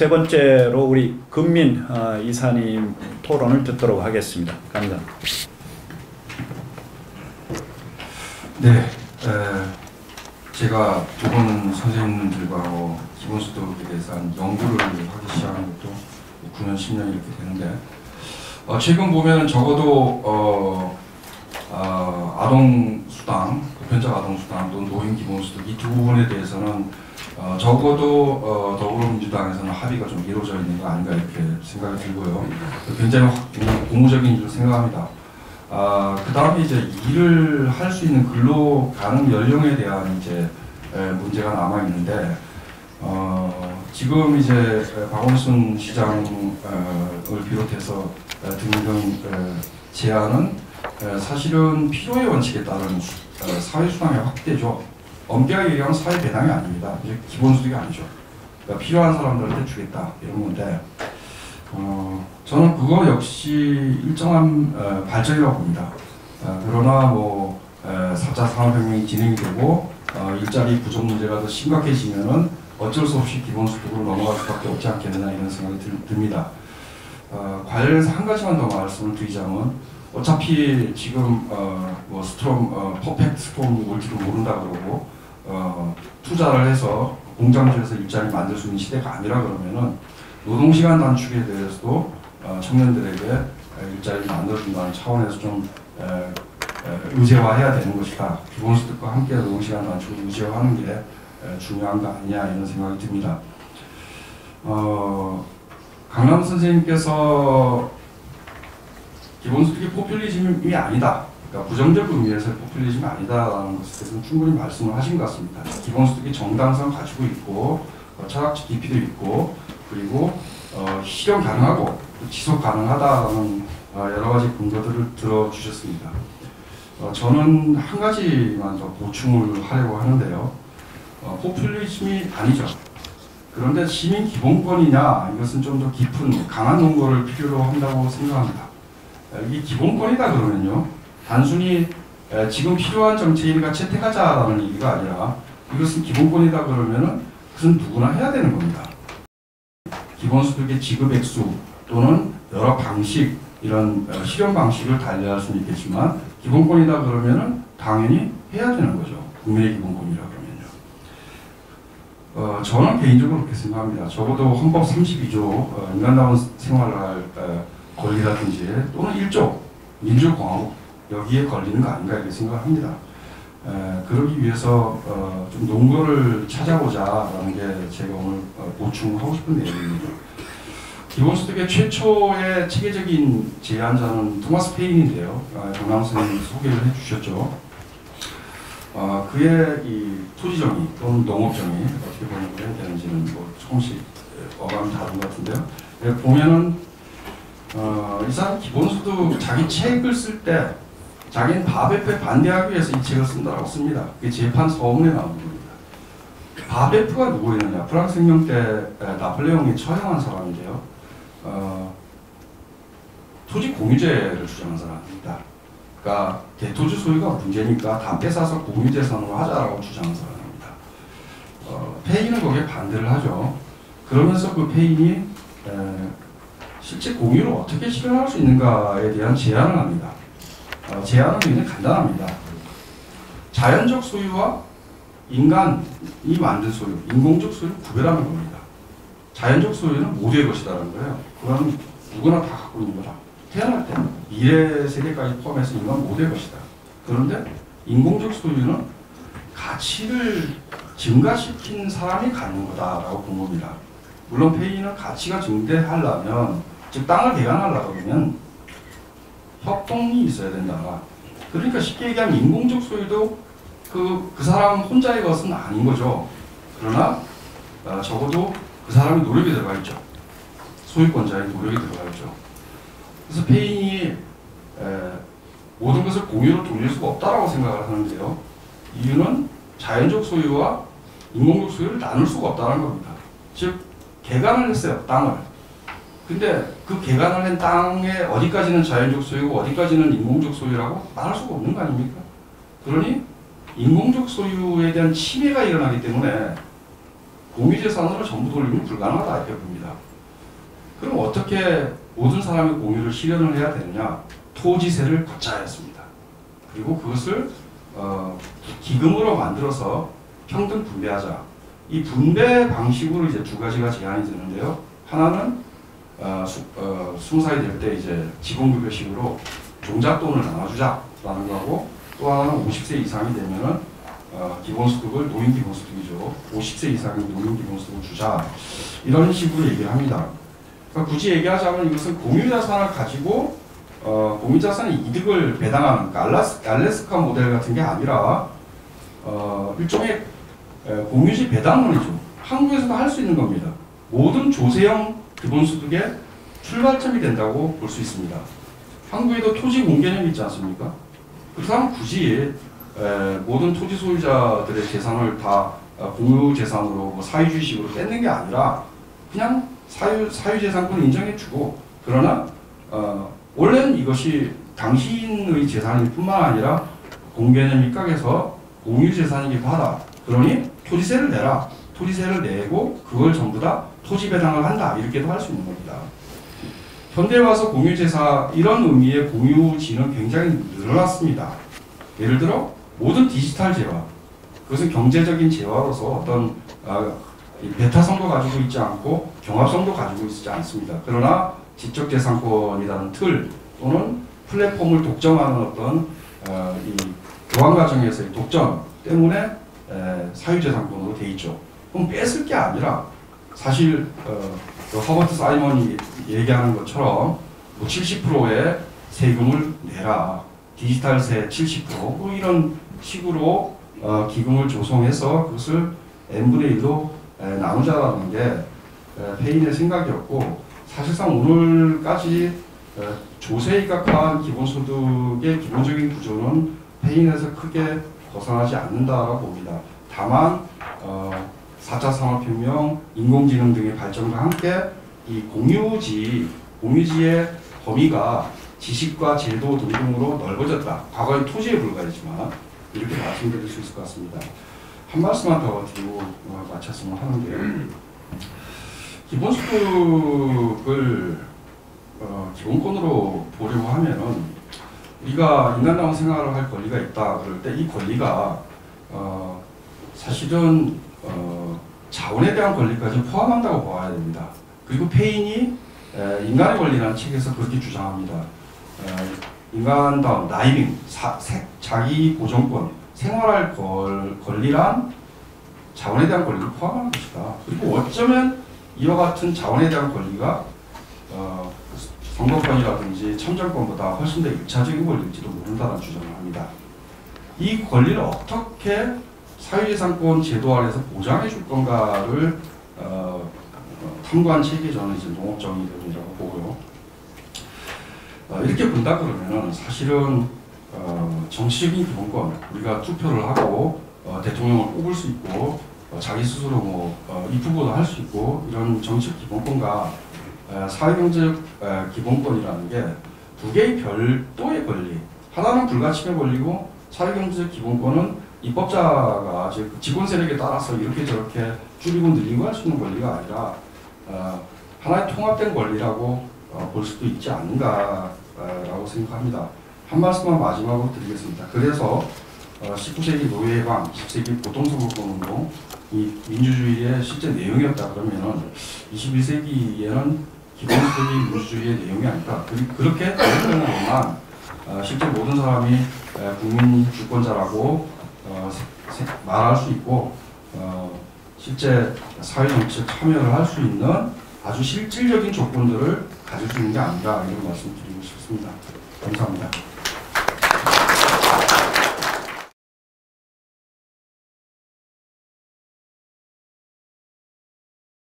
세 번째로 우리 금민 이사님 토론을 듣도록 하겠습니다. 감사합니다. 네, 제가 두 분 선생님들과 기본소득에 대해서 연구를 하기 시작한 것도 9년, 10년 이렇게 되는데 최근 보면 적어도 아동수당, 보편적 아동수당 또는 노인기본소득 이 두 부분에 대해서는 적어도 더불어민주당에서는 합의가 좀 이루어져 있는 거 아닌가 이렇게 생각이 들고요. 굉장히 고무적인 일로 생각합니다. 그 다음에 이제 일을 할 수 있는 근로 가능 연령에 대한 이제 문제가 남아 있는데 지금 이제 박원순 시장을 비롯해서 등등 제안은 사실은 필요의 원칙에 따른 사회수당의 확대죠. 엄격하게 얘기하면 사회 배당이 아닙니다. 이제 기본소득이 아니죠. 그러니까 필요한 사람들한테 주겠다 이런 건데 저는 그거 역시 일정한 발전이라고 봅니다. 그러나 뭐 4차 산업혁명이 진행이 되고 일자리 부족 문제가 더 심각해지면은 어쩔 수 없이 기본소득으로 넘어갈 수밖에 없지 않겠느냐 이런 생각이 듭니다. 관련해서 한 가지만 더 말씀을 드리자면 어차피 지금 뭐 퍼펙트 스톰이 올지도 모른다 그러고 투자를 해서 공장지에서 일자리 만들 수 있는 시대가 아니라 그러면은 노동시간 단축에 대해서도 청년들에게 일자리를 만들어준다는 차원에서 좀 의제화해야 되는 것이다. 기본소득과 함께 노동시간 단축을 의제화하는 게 중요한 거 아니냐 이런 생각이 듭니다. 강남 선생님께서 기본소득이 포퓰리즘이 아니다. 그러니까 부정적 의미에서의 포퓰리즘이 아니다라는 것에 대해서는 충분히 말씀을 하신 것 같습니다. 기본소득이 정당성 가지고 있고 철학적 깊이도 있고 그리고 실현 가능하고 지속 가능하다는 여러 가지 근거들을 들어주셨습니다. 저는 한 가지만 더 보충을 하려고 하는데요. 포퓰리즘이 아니죠. 그런데 시민 기본권이냐 이것은 좀 더 깊은 강한 논거를 필요로 한다고 생각합니다. 이게 기본권이다 그러면요. 단순히 지금 필요한 정책이니까 채택하자라는 얘기가 아니라 이것은 기본권이다 그러면은 그것은 누구나 해야 되는 겁니다. 기본소득의 지급 액수 또는 여러 방식 이런 실현 방식을 달리할 수는 있겠지만 기본권이다 그러면은 당연히 해야 되는 거죠. 국민의 기본권이라 그러면요. 저는 개인적으로 그렇게 생각합니다. 적어도 헌법 32조 인간다운 생활을 할 권리라든지 또는 1조 민주공화국 여기에 걸리는 거 아닌가 이렇게 생각을 합니다. 그러기 위해서 좀 논거를 찾아보자라는 게 제가 오늘 보충하고 싶은 내용입니다. 기본소득의 최초의 체계적인 제안자는 토마스 페인인데요. 정남 선생님이 소개를 해주셨죠. 그의 이 토지정의 또는 농업정의 어떻게 번역을 해야 되는지는 뭐 조금씩 어감이 다른 것 같은데요. 보면은 이 사람 기본소득 자기 책을 쓸 때 자기는 바베프에 반대하기 위해서 이 책을 쓴다라고 씁니다. 그게 재판 서문에 나오는 겁니다. 바베프가 누구였느냐? 프랑스 혁명 때 나폴레옹이 처형한 사람인데요. 토지 공유제를 주장한 사람입니다. 그러니까 대토지 소유가 문제니까 다 뺏어서 공유재산으로 하자라고 주장한 사람입니다. 페인은 거기에 반대를 하죠. 그러면서 그 페인이 실제 공유를 어떻게 실현할 수 있는가에 대한 제안을 합니다. 제안은 굉장히 간단합니다. 자연적 소유와 인간이 만든 소유, 인공적 소유를 구별하는 겁니다. 자연적 소유는 모두의 것이라는 거예요. 그건 누구나 다 갖고 있는 거다. 태어날 때 미래 세대까지 포함해서 인간 모두의 것이다. 그런데 인공적 소유는 가치를 증가시킨 사람이 갖는 거다라고 본 겁니다. 물론 페인은 가치가 증대하려면 즉 땅을 개간하려고 하면 협동이 있어야 된다. 그러니까 쉽게 얘기하면 인공적 소유도 그 사람 혼자의 것은 아닌 거죠. 그러나 적어도 그 사람의 노력이 들어가 있죠. 소유권자의 노력이 들어가 있죠. 그래서 페인이 모든 것을 공유로 돌릴 수가 없다라고 생각을 하는데요. 이유는 자연적 소유와 인공적 소유를 나눌 수가 없다는 겁니다. 즉 개간을 했어요. 땅을. 근데 그 개간을 한 땅에 어디까지는 자연적 소유고 어디까지는 인공적 소유라고 말할 수가 없는 거 아닙니까? 그러니 인공적 소유에 대한 침해가 일어나기 때문에 공유재산으로 전부 돌리면 불가능하다 이렇게 봅니다. 그럼 어떻게 모든 사람의 공유를 실현을 해야 되느냐? 토지세를 걷자였습니다. 그리고 그것을 기금으로 만들어서 평등 분배하자. 이 분배 방식으로 이제 두 가지가 제한이 되는데요. 하나는 20살이 될 때 이제 직원급여식으로 종잣돈을 나눠주자라는 거고, 또 하나는 50세 이상이 되면은 기본소득을 노인기본소득이죠. 50세 이상인 노인기본소득을 주자. 이런 식으로 얘기를 합니다. 그러니까 굳이 얘기하자면 이것은 공유자산을 가지고 공유자산의 이득을 배당하는 그러니까 알래스카 모델 같은 게 아니라 일종의 공유지 배당론이죠. 한국에서도 할 수 있는 겁니다. 모든 조세형 기본소득의 출발점이 된다고 볼 수 있습니다. 한국에도 토지 공개념이 있지 않습니까? 그렇다면 굳이 모든 토지 소유자들의 재산을 다 공유 재산으로 뭐 사유주의식으로 뺏는 게 아니라 그냥 사유재산권을 인정해주고, 그러나 원래는 이것이 당신의 재산일 뿐만 아니라 공개념 입각에서 공유재산이기도 하다. 그러니 토지세를 내라. 토지세를 내고 그걸 전부 다 토지 배당을 한다. 이렇게도 할 수 있는 겁니다. 현대에 와서 공유재산 이런 의미의 공유지는 굉장히 늘어났습니다. 예를 들어 모든 디지털 재화, 그것은 경제적인 재화로서 어떤 배타성도 가지고 있지 않고 경합성도 가지고 있지 않습니다. 그러나 지적재산권이라는 틀 또는 플랫폼을 독점하는 어떤 이 교환 과정에서의 독점 때문에 사유재산권으로 돼 있죠. 그럼 뺏을 게 아니라 사실 허버트 사이먼이 얘기하는 것처럼 뭐 70%의 세금을 내라, 디지털세 70%뭐 이런 식으로 기금을 조성해서 그것을 n분의 1로 나누자라는 게 페인의 생각이었고, 사실상 오늘까지 조세에 입각한 기본소득의 기본적인 구조는 페인에서 크게 벗어나지 않는다라고 봅니다. 다만 4차 산업혁명, 인공지능 등의 발전과 함께 이 공유지의 범위가 지식과 제도 등등으로 넓어졌다. 과거의 토지에 불과했지만 이렇게 말씀드릴 수 있을 것 같습니다. 한 말씀만 더 드리고 마쳤으면 하는데요. 기본소득을 기본권으로 보려고 하면은 우리가 인간다운 생활을 할 권리가 있다 그럴 때 이 권리가 사실은 자원에 대한 권리까지 포함한다고 봐야 됩니다. 그리고 페인이 인간의 권리라는 책에서 그렇게 주장합니다. 인간다운 라이빙, 자기 보존권, 생활할 권리란 자원에 대한 권리를 포함하는 것이다. 그리고 어쩌면 이와 같은 자원에 대한 권리가 선거권이라든지 참정권보다 훨씬 더 일차적인 권리일지도 모른다는 주장을 합니다. 이 권리를 어떻게 사유재산권 제도 아래서 보장해 줄 건가를 탐구한 책이 저는 이제 농업정의론이라고 보고요. 이렇게 본다 그러면은 사실은 정치적인 기본권, 우리가 투표를 하고 대통령을 뽑을 수 있고 자기 스스로 뭐 입후보도 할 수 있고 이런 정치적 기본권과 사회경제적 기본권이라는 게 두 개의 별도의 권리, 하나는 불가침의 권리고 사회경제적 기본권은 입법자가 즉 직권 세력에 따라서 이렇게 저렇게 줄이고 늘리고 할 수 있는 권리가 아니라 하나의 통합된 권리라고 볼 수도 있지 않는가라고 생각합니다. 한 말씀만 마지막으로 드리겠습니다. 그래서 19세기 노예해방, 20세기 보통선거권운동, 이 민주주의의 실제 내용이었다 그러면은 21세기에는 기본소득이 민주주의의 내용이 아닐까. 그렇게 되면 실제 모든 사람이 국민 주권자라고 말할 수 있고 실제 사회정치에 참여를 할 수 있는 아주 실질적인 조건들을 가질 수 있는 게 아닌가 이런 말씀 드리고 싶습니다. 감사합니다.